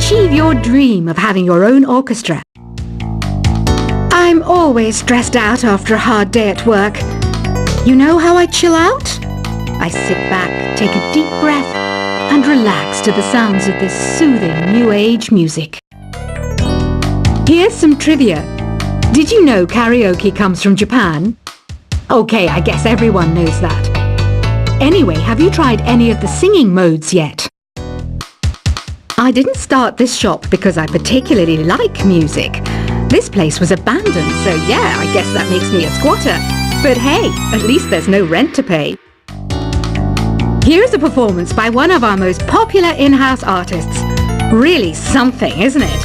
achieve your dream of having your own orchestra. I'm always stressed out after a hard day at work. You know how I chill out? I sit back, take a deep breath, and relax to the sounds of this soothing New Age music. Here's some trivia. Did you know karaoke comes from Japan? Okay, I guess everyone knows that. Anyway, have you tried any of the singing modes yet? I didn't start this shop because I particularly like music. This place was abandoned, so yeah, I guess that makes me a squatter. But hey, at least there's no rent to pay. Here's a performance by one of our most popular in-house artists. Really something, isn't it?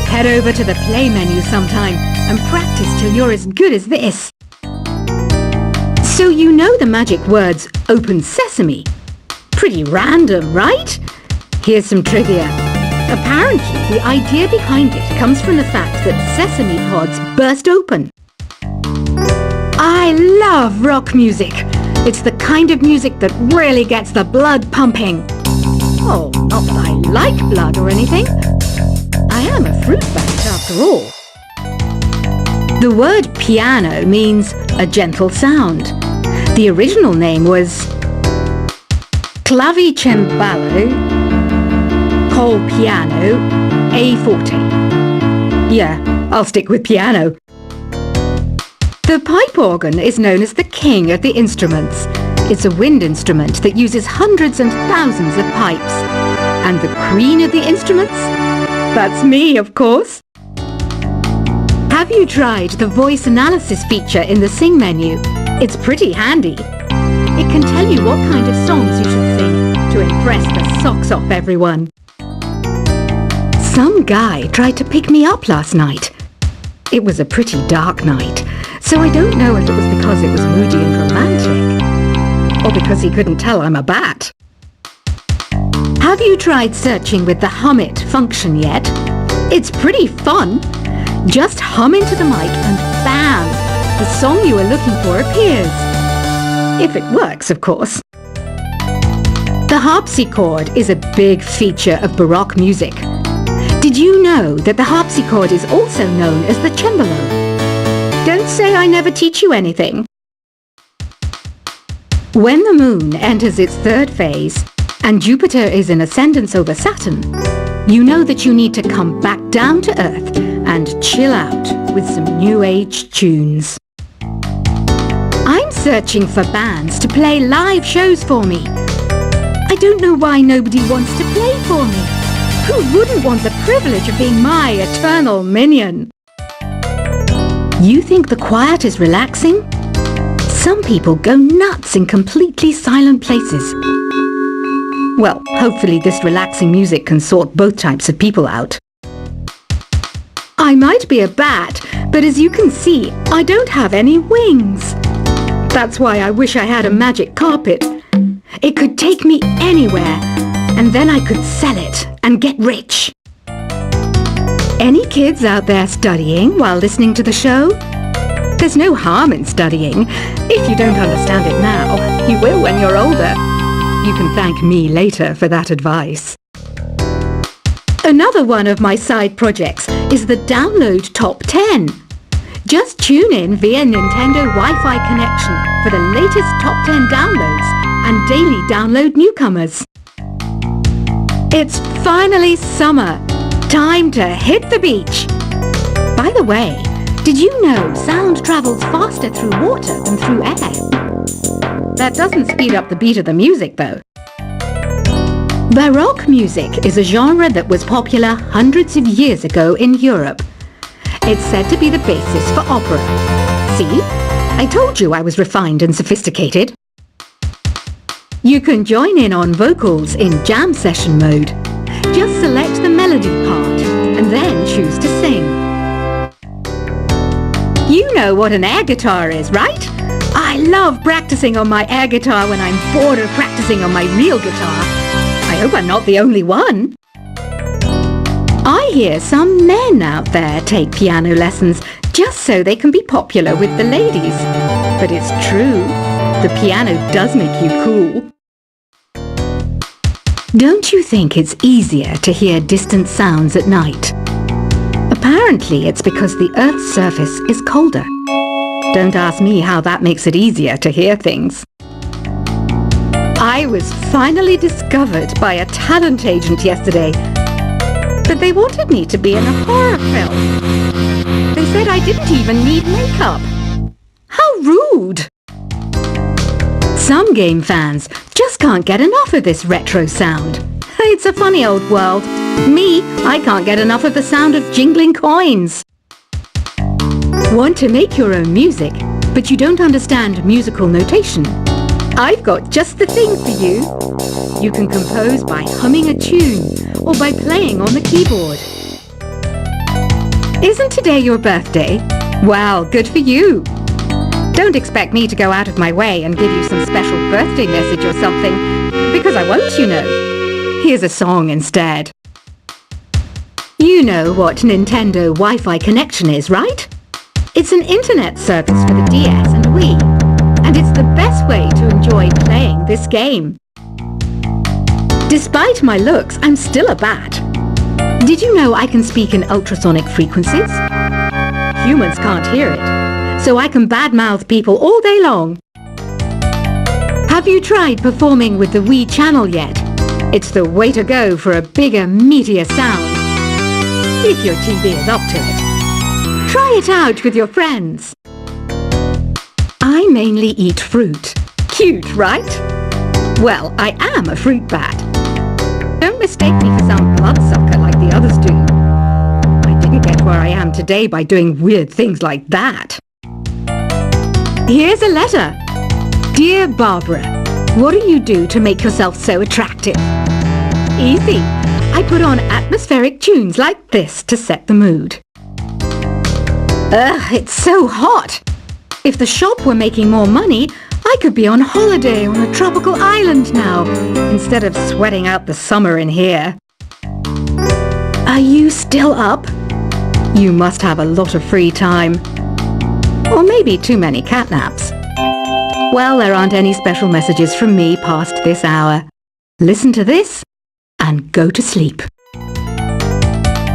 Head over to the play menu sometime and practice till you're as good as this. So you know the magic words "Open Sesame"? Pretty random, right? Here's some trivia. Apparently, the idea behind it comes from the fact that sesame pods burst open. I love rock music. It's the kind of music that really gets the blood pumping. Oh, not that I like blood or anything. I am a fruit bat after all. The word piano means a gentle sound. The original name was clavicembalo col piano a forte. Yeah, I'll stick with piano. The pipe organ is known as the king of the instruments. It's a wind instrument that uses hundreds and thousands of pipes. And the queen of the instruments? That's me, of course. Have you tried the voice analysis feature in the Sing menu? It's pretty handy. It can tell you what kind of songs you should sing to impress the socks off everyone. Some guy tried to pick me up last night. It was a pretty dark night, so I don't know if it was because it was moody and romantic, or because he couldn't tell I'm a bat. Have you tried searching with the Hum It function yet? It's pretty fun. Just hum into the mic and bam! The song you are looking for appears. If it works, of course. The harpsichord is a big feature of Baroque music. Did you know that the harpsichord is also known as the cembalo? Don't say I never teach you anything. When the moon enters its third phase and Jupiter is in ascendance over Saturn, you know that you need to come back down to Earth and chill out with some New Age tunes. I'm searching for bands to play live shows for me. I don't know why nobody wants to play for me. Who wouldn't want the privilege of being my eternal minion? You think the quiet is relaxing? Some people go nuts in completely silent places. Well, hopefully this relaxing music can sort both types of people out. I might be a bat, but as you can see, I don't have any wings. That's why I wish I had a magic carpet. It could take me anywhere, and then I could sell it and get rich. Any kids out there studying while listening to the show? There's no harm in studying. If you don't understand it now, you will when you're older. You can thank me later for that advice. Another one of my side projects is the Download Top 10. Just tune in via Nintendo Wi-Fi connection for the latest Top 10 downloads and daily download newcomers. It's finally summer. Time to hit the beach. By the way, did you know sound travels faster through water than through air? That doesn't speed up the beat of the music, though. Baroque music is a genre that was popular hundreds of years ago in Europe. It's said to be the basis for opera. See? I told you I was refined and sophisticated. You can join in on vocals in jam session mode. Just select the melody part and then choose to sing. You know what an air guitar is, right? I love practicing on my air guitar when I'm bored of practicing on my real guitar. I hope I'm not the only one. I hear some men out there take piano lessons just so they can be popular with the ladies. But it's true. The piano does make you cool. Don't you think it's easier to hear distant sounds at night? Apparently it's because the Earth's surface is colder. Don't ask me how that makes it easier to hear things. I was finally discovered by a talent agent yesterday, but they wanted me to be in a horror film. They said I didn't even need makeup. How rude! Some game fans just can't get enough of this retro sound. It's a funny old world. Me, I can't get enough of the sound of jingling coins. Want to make your own music, but you don't understand musical notation? I've got just the thing for you. You can compose by humming a tune or by playing on the keyboard. Isn't today your birthday? Well, good for you. Don't expect me to go out of my way and give you some special birthday message or something, because I won't, you know. Here's a song instead. You know what Nintendo Wi-Fi connection is, right? It's an internet service for the DS and Wii, and it's the best way to enjoy playing this game. Despite my looks, I'm still a bat. Did you know I can speak in ultrasonic frequencies? Humans can't hear it, so I can badmouth people all day long. Have you tried performing with the Wii channel yet? It's the way to go for a bigger, meatier sound. If your TV is up to it. Try it out with your friends. I mainly eat fruit. Cute, right? Well, I am a fruit bat. Don't mistake me for some bloodsucker like the others do. I didn't get where I am today by doing weird things like that. Here's a letter. Dear Barbara, what do you do to make yourself so attractive? Easy. I put on atmospheric tunes like this to set the mood. Ugh, it's so hot. If the shop were making more money, I could be on holiday on a tropical island now, instead of sweating out the summer in here. Are you still up? You must have a lot of free time. Or maybe too many catnaps. Well, there aren't any special messages from me past this hour. Listen to this and go to sleep.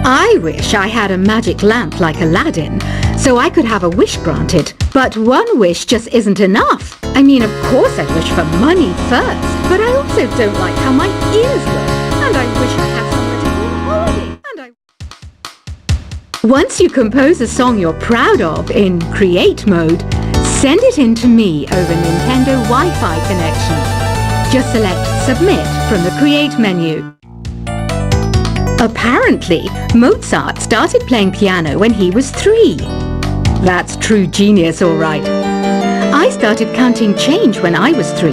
I wish I had a magic lamp like Aladdin, so I could have a wish granted. But one wish just isn't enough. I mean, of course I'd wish for money first, but I also don't like how my ears look, and I wish I had somewhere to go on holiday, Once you compose a song you're proud of in create mode, send it in to me over Nintendo Wi-Fi connection. Just select Submit from the Create menu. Apparently, Mozart started playing piano when he was 3. That's true genius, all right. I started counting change when I was 3.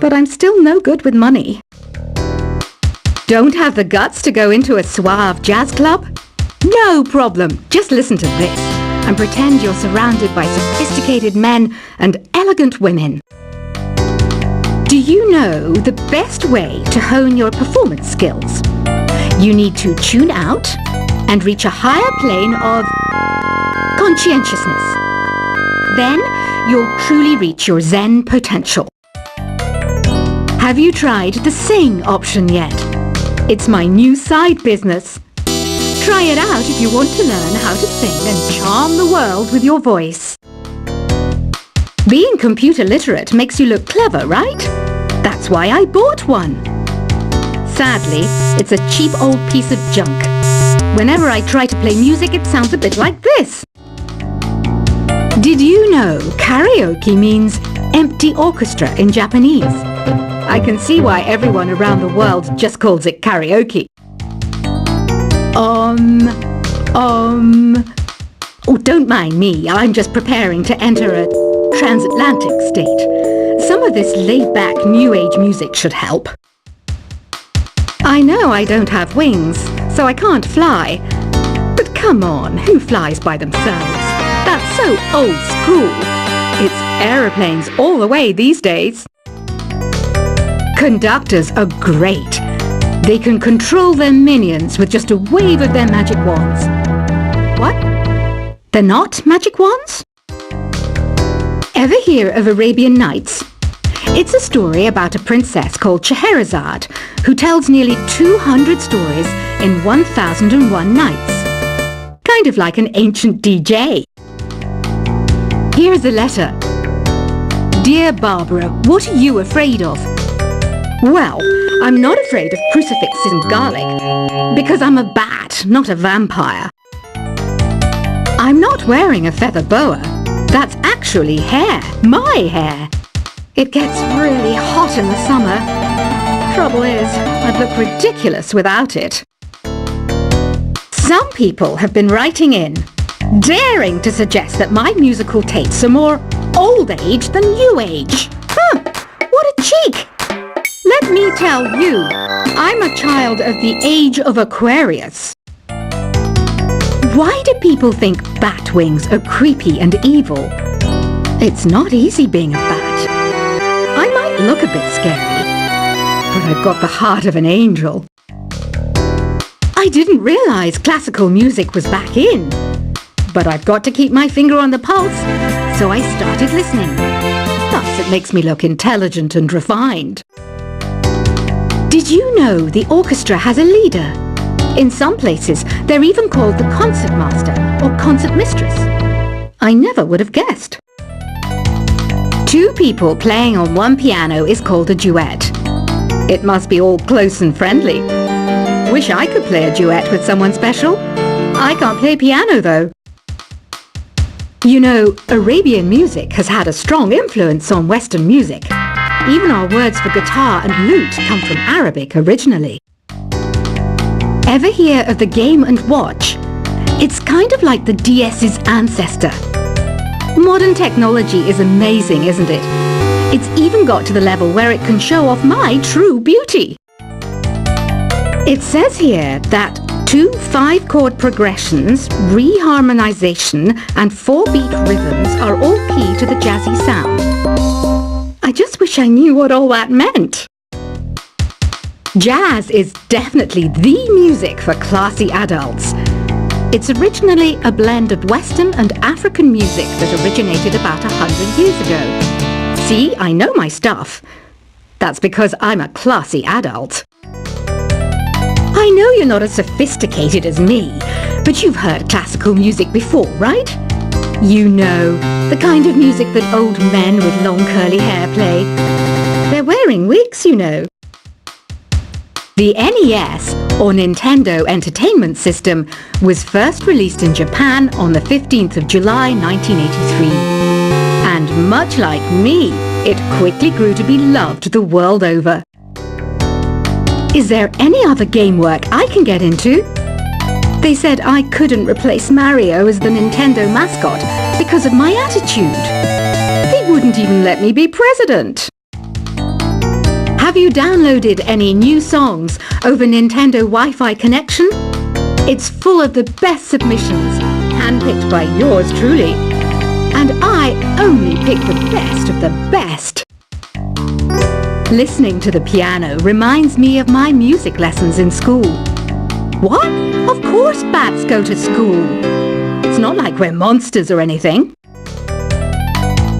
But I'm still no good with money. Don't have the guts to go into a suave jazz club? No problem. Just listen to this and pretend you're surrounded by sophisticated men and elegant women. Do you know the best way to hone your performance skills? You need to tune out and reach a higher plane of conscientiousness. Then you'll truly reach your Zen potential. Have you tried the sing option yet? It's my new side business. Try it out if you want to learn how to sing and charm the world with your voice. Being computer literate makes you look clever, right? That's why I bought one. Sadly, it's a cheap old piece of junk. Whenever I try to play music, it sounds a bit like this. Did you know karaoke means empty orchestra in Japanese? I can see why everyone around the world just calls it karaoke. Oh, don't mind me. I'm just preparing to enter a transatlantic state. Some of this laid-back new age music should help. I know I don't have wings, so I can't fly. But come on, who flies by themselves? That's so old school. It's aeroplanes all the way these days. Conductors are great. They can control their minions with just a wave of their magic wands. What? They're not magic wands? Ever hear of Arabian Nights? It's a story about a princess called Scheherazade, who tells nearly 200 stories in 1001 nights. Kind of like an ancient DJ. Here's a letter. Dear Barbara, what are you afraid of? Well, I'm not afraid of crucifixes and garlic, because I'm a bat, not a vampire. I'm not wearing a feather boa. That's actually hair, my hair. It gets really hot in the summer. Trouble is, I'd look ridiculous without it. Some people have been writing in, daring to suggest that my musical tastes are more old age than new age. What a cheek! Let me tell you, I'm a child of the age of Aquarius. Why do people think bat wings are creepy and evil? It's not easy being a bat. I might look a bit scary, but I've got the heart of an angel. I didn't realize classical music was back in, but I've got to keep my finger on the pulse, so I started listening. Thus, it makes me look intelligent and refined. Did you know the orchestra has a leader? In some places, they're even called the concertmaster or concertmistress. I never would have guessed. Two people playing on one piano is called a duet. It must be all close and friendly. Wish I could play a duet with someone special. I can't play piano though. You know, Arabian music has had a strong influence on Western music. Even our words for guitar and lute come from Arabic originally. Ever hear of the Game & Watch? It's kind of like the DS's ancestor. Modern technology is amazing, isn't it? It's even got to the level where it can show off my true beauty. It says here that 2 5-chord progressions, reharmonization and 4-beat rhythms are all key to the jazzy sound. I just wish I knew what all that meant. Jazz is definitely the music for classy adults. It's originally a blend of Western and African music that originated about 100 years ago. See, I know my stuff. That's because I'm a classy adult. I know you're not as sophisticated as me, but you've heard classical music before, right? You know, the kind of music that old men with long curly hair play. They're wearing wigs, you know. The NES, or Nintendo Entertainment System, was first released in Japan on the 15th of July 1983. And much like me, it quickly grew to be loved the world over. Is there any other game work I can get into? They said I couldn't replace Mario as the Nintendo mascot because of my attitude. They wouldn't even let me be president. Have you downloaded any new songs over Nintendo Wi-Fi connection? It's full of the best submissions, handpicked by yours truly. And I only pick the best of the best. Listening to the piano reminds me of my music lessons in school. What? Of course bats go to school. It's not like we're monsters or anything.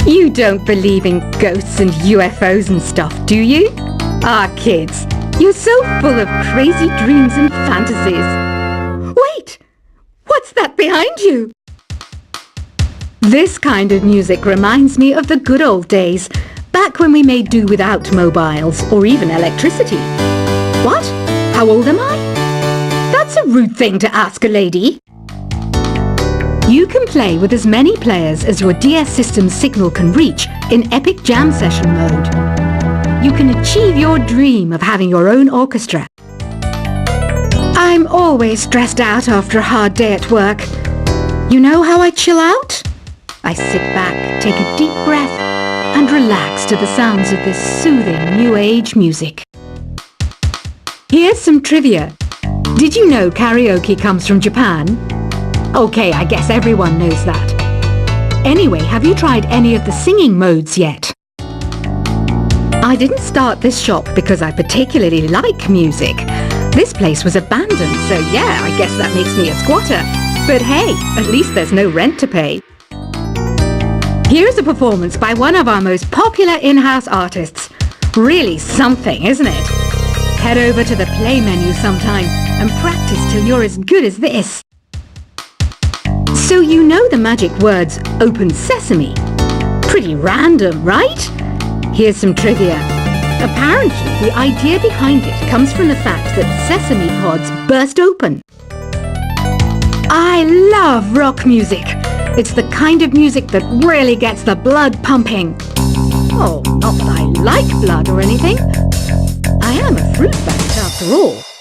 You don't believe in ghosts and UFOs and stuff, do you? Ah, kids, you're so full of crazy dreams and fantasies. Wait, what's that behind you? This kind of music reminds me of the good old days, back when we made do without mobiles or even electricity. What? How old am I? That's a rude thing to ask a lady. You can play with as many players as your DS system's signal can reach in Epic Jam Session mode. You can achieve your dream of having your own orchestra. I'm always stressed out after a hard day at work. You know how I chill out? I sit back, take a deep breath, and relax to the sounds of this soothing new age music. Here's some trivia. Did you know karaoke comes from Japan? Okay, I guess everyone knows that. Anyway, have you tried any of the singing modes yet? I didn't start this shop because I particularly like music. This place was abandoned, so yeah, I guess that makes me a squatter. But hey, at least there's no rent to pay. Here's a performance by one of our most popular in-house artists. Really something, isn't it? Head over to the play menu sometime and practice till you're as good as this. So you know the magic words "Open Sesame"? Pretty random, right? Here's some trivia. Apparently, the idea behind it comes from the fact that sesame pods burst open. I love rock music. It's the kind of music that really gets the blood pumping. Oh, not that I like blood or anything. I am a fruit bat after all.